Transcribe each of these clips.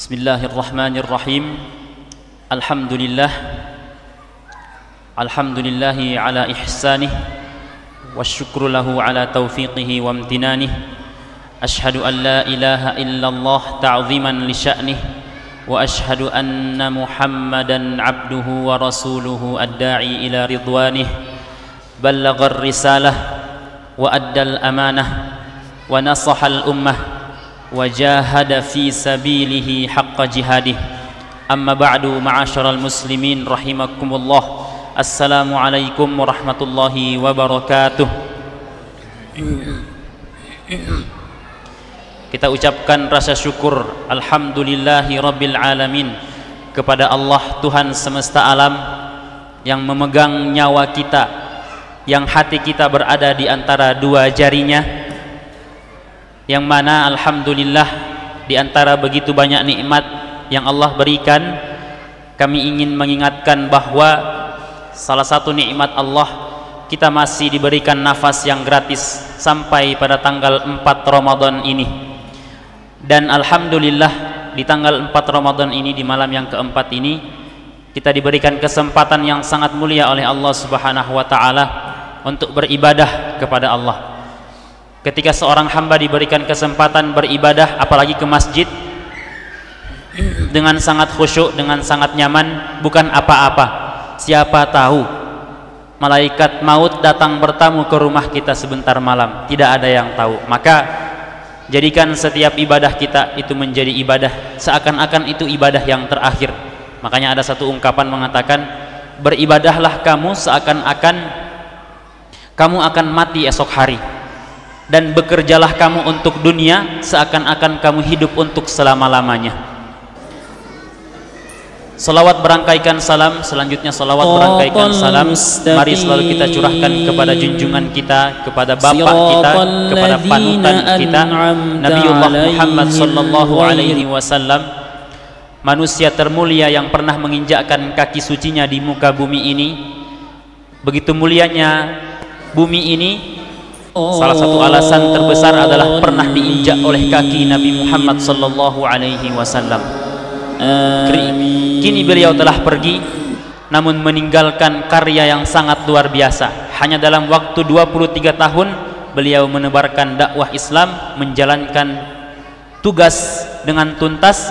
Bismillahirrahmanirrahim. Alhamdulillahi ala ihsanih wa syukru lahu ala taufiqihi wa amtinanih. Ashhadu an la ilaha illallah ta'ziman li sya'nih wa ashhadu anna Muhammadan abduhu wa rasuluhu ad-da'i ila ridwanih. Ballaghar risalah wa addal amanah wa nasahal ummah wa jahada fi sabilihi haqqa jihadih. Amma ba'du, ma'asyaral muslimin rahimakumullah. Assalamualaikum warahmatullahi wabarakatuh. Kita ucapkan rasa syukur alhamdulillahi rabbil alamin kepada Allah Tuhan semesta alam yang memegang nyawa kita, yang hati kita berada di antara dua jarinya, yang mana alhamdulillah di antara begitu banyak nikmat yang Allah berikan, kami ingin mengingatkan bahwa salah satu nikmat Allah, kita masih diberikan nafas yang gratis sampai pada tanggal 4 Ramadan ini. Dan alhamdulillah di tanggal 4 Ramadan ini, di malam yang keempat ini, kita diberikan kesempatan yang sangat mulia oleh Allah Subhanahu wa taala untuk beribadah kepada Allah. Ketika seorang hamba diberikan kesempatan beribadah, apalagi ke masjid, dengan sangat khusyuk, dengan sangat nyaman, bukan apa-apa. Siapa tahu malaikat maut datang bertamu ke rumah kita sebentar malam, tidak ada yang tahu. Maka jadikan setiap ibadah kita itu menjadi ibadah seakan-akan itu ibadah yang terakhir. Makanya ada satu ungkapan mengatakan, beribadahlah kamu seakan-akan kamu akan mati esok hari, dan bekerjalah kamu untuk dunia seakan-akan kamu hidup untuk selama-lamanya. Salawat berangkaikan salam, selanjutnya salawat berangkaikan salam, mari selalu kita curahkan kepada junjungan kita, kepada bapak kita, kepada panutan kita, Nabiullah Muhammad sallallahu alaihi wasallam, manusia termulia yang pernah menginjakkan kaki sucinya di muka bumi ini. Begitu mulianya bumi ini, salah satu alasan terbesar adalah pernah diinjak oleh kaki Nabi Muhammad sallallahu alaihi wasallam. Kini beliau telah pergi, namun meninggalkan karya yang sangat luar biasa. Hanya dalam waktu 23 tahun beliau menebarkan dakwah Islam, menjalankan tugas dengan tuntas.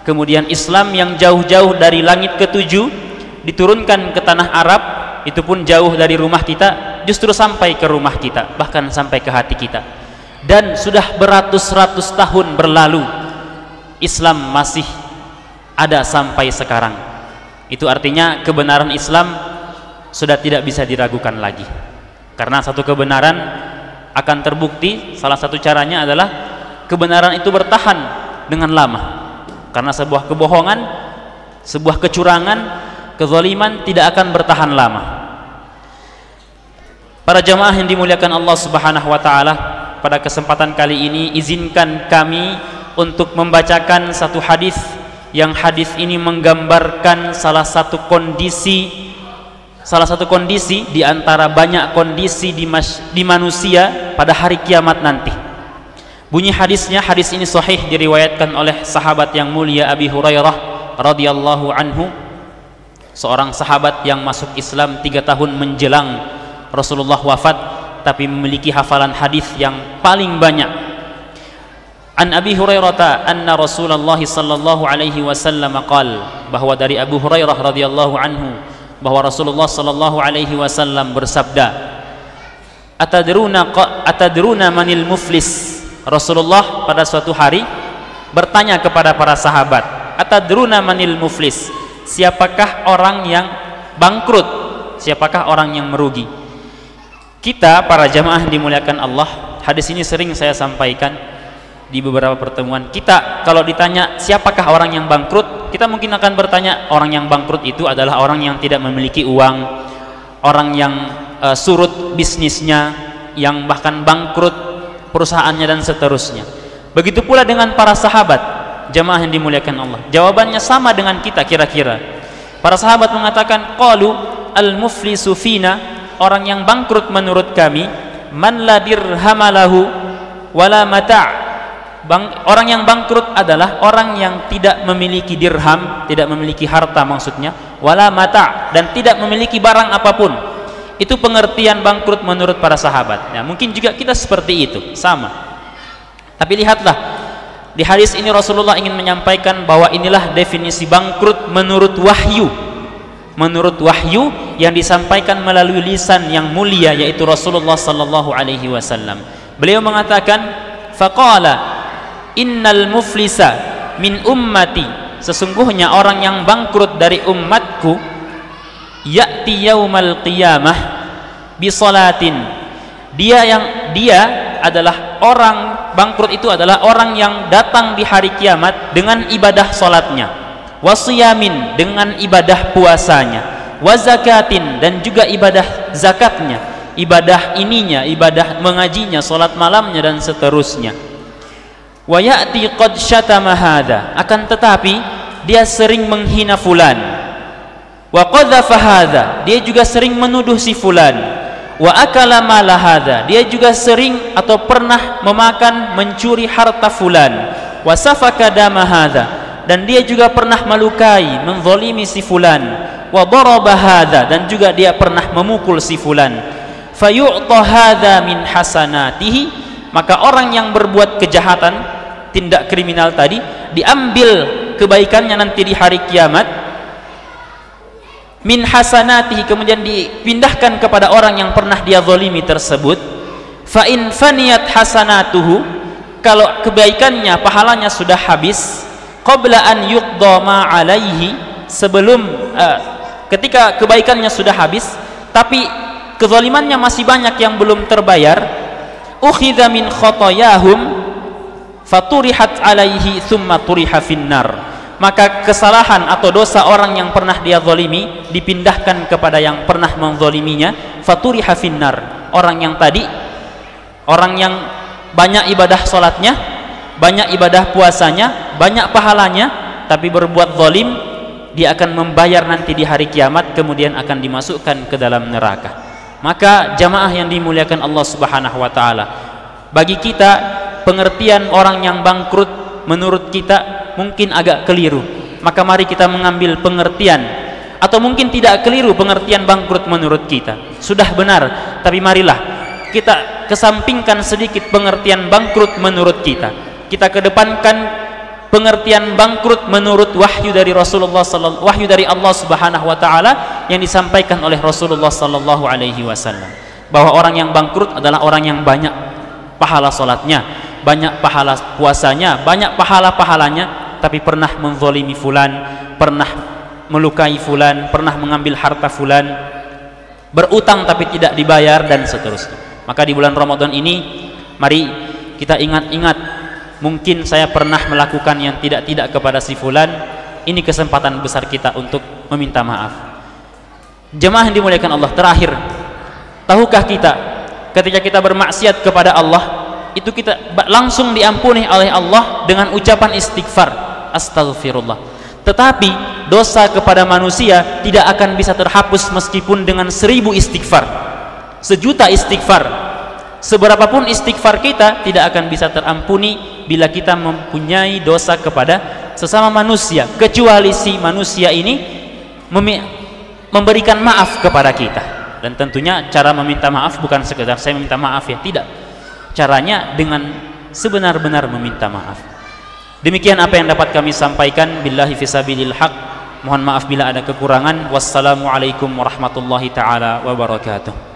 Kemudian Islam yang jauh-jauh dari langit ketujuh diturunkan ke tanah Arab, itu pun jauh dari rumah kita, justru sampai ke rumah kita, bahkan sampai ke hati kita. Dan sudah beratus-ratus tahun berlalu, Islam masih ada sampai sekarang. Itu artinya kebenaran Islam sudah tidak bisa diragukan lagi, karena satu kebenaran akan terbukti, salah satu caranya adalah kebenaran itu bertahan dengan lama. Karena sebuah kebohongan, sebuah kecurangan, kezaliman tidak akan bertahan lama. Para jamaah yang dimuliakan Allah Subhanahu wa taala, pada kesempatan kali ini izinkan kami untuk membacakan satu hadis, yang hadis ini menggambarkan salah satu kondisi di antara banyak kondisi di manusia pada hari kiamat nanti. Bunyi hadisnya, hadis ini sahih, diriwayatkan oleh sahabat yang mulia Abi Hurairah radhiyallahu anhu, seorang sahabat yang masuk Islam 3 tahun menjelang Rasulullah wafat, tapi memiliki hafalan hadis yang paling banyak. An Abi Hurairah anna Rasulullah sallallahu alaihi wasallam qala, bahwa dari Abu Hurairah radhiyallahu anhu bahwa Rasulullah sallallahu alaihi wasallam bersabda, atadruna manil muflis. Rasulullah pada suatu hari bertanya kepada para sahabat, atadruna manil muflis, siapakah orang yang bangkrut, siapakah orang yang merugi? Kita para jamaah dimuliakan Allah, hadis ini sering saya sampaikan di beberapa pertemuan. Kita kalau ditanya siapakah orang yang bangkrut, kita mungkin akan bertanya, orang yang bangkrut itu adalah orang yang tidak memiliki uang, orang yang surut bisnisnya, yang bahkan bangkrut perusahaannya, dan seterusnya. Begitu pula dengan para sahabat, jamaah yang dimuliakan Allah, jawabannya sama dengan kita kira-kira. Para sahabat mengatakan, qalu al-muflisu fina, orang yang bangkrut menurut kami, man la dirhamalahu wala mata', Orang yang bangkrut adalah orang yang tidak memiliki dirham, tidak memiliki harta maksudnya, wala mata', dan tidak memiliki barang apapun. Itu pengertian bangkrut menurut para sahabat. Ya, mungkin juga kita seperti itu, sama. Tapi lihatlah, di hadis ini Rasulullah ingin menyampaikan bahwa inilah definisi bangkrut menurut wahyu. Menurut wahyu yang disampaikan melalui lisan yang mulia, yaitu Rasulullah sallallahu alaihi wasallam. Beliau mengatakan, faqala innal muflisa min ummati, sesungguhnya orang yang bangkrut dari umatku, ya'ti yaumal qiyamah bi salatin, dia adalah orang bangkrut itu adalah orang yang datang di hari kiamat dengan ibadah salatnya, wasiyamin, dengan ibadah puasanya, wazakatin, dan juga ibadah zakatnya, ibadah ininya, ibadah mengajinya, salat malamnya, dan seterusnya. Wa ya'ti qad syatama hadza, akan tetapi dia sering menghina fulan. Wa qadhafa hadza, dia juga sering menuduh si fulan. Wa akala mala hadza, dia juga sering atau pernah memakan, mencuri harta fulan. Wa safaka dama hadza, dan dia juga pernah melukai, menzalimi si fulan. Wa daraba hadza, dan juga dia pernah memukul si fulan. Fayu'ta hadza min hasanatihi, maka orang yang berbuat kejahatan, tindak kriminal tadi, diambil kebaikannya nanti di hari kiamat, min hasanatihi, kemudian dipindahkan kepada orang yang pernah dia zalimi tersebut. Fa in faniyat hasanatuhu, kalau kebaikannya, pahalanya sudah habis, qabla an yuqda ma alaihi, sebelum ketika kebaikannya sudah habis tapi kezalimannya masih banyak yang belum terbayar, ukhidha min khotoyahum faturihat alaihi thumma turiha finnar, maka kesalahan atau dosa orang yang pernah dia zalimi dipindahkan kepada yang pernah menzaliminya, faturiha finnar, orang yang tadi, orang yang banyak ibadah salatnya, banyak ibadah puasanya, banyak pahalanya, tapi berbuat zalim, dia akan membayar nanti di hari kiamat, kemudian akan dimasukkan ke dalam neraka. Maka jamaah yang dimuliakan Allah Subhanahu wa taala, bagi kita pengertian orang yang bangkrut menurut kita mungkin agak keliru. Maka mari kita mengambil pengertian, atau mungkin tidak keliru pengertian bangkrut menurut kita, sudah benar, tapi marilah kita kesampingkan sedikit pengertian bangkrut menurut kita. Kita kedepankan pengertian bangkrut menurut wahyu dari Rasulullah wahyu dari Allah Subhanahu wa taala yang disampaikan oleh Rasulullah sallallahu alaihi wasallam, bahwa orang yang bangkrut adalah orang yang banyak pahala salatnya, banyak pahala puasanya, banyak pahalanya, tapi pernah menzalimi fulan, pernah melukai fulan, pernah mengambil harta fulan, berutang tapi tidak dibayar, dan seterusnya. Maka di bulan Ramadan ini mari kita ingat-ingat, mungkin saya pernah melakukan yang tidak-tidak kepada si fulan. Ini kesempatan besar kita untuk meminta maaf. Jemaah yang dimuliakan Allah, terakhir, tahukah kita ketika kita bermaksiat kepada Allah, itu kita langsung diampuni oleh Allah dengan ucapan istighfar, astagfirullah. Tetapi dosa kepada manusia tidak akan bisa terhapus meskipun dengan 1000 istighfar, 1.000.000 istighfar, seberapapun istighfar kita tidak akan bisa terampuni bila kita mempunyai dosa kepada sesama manusia, kecuali si manusia ini memberikan maaf kepada kita. Dan tentunya cara meminta maaf bukan sekedar saya meminta maaf, ya, tidak. Caranya dengan sebenar-benar meminta maaf. Demikian apa yang dapat kami sampaikan. Billahi fisabilil haq, mohon maaf bila ada kekurangan. Wassalamualaikum warahmatullahi taala wabarakatuh.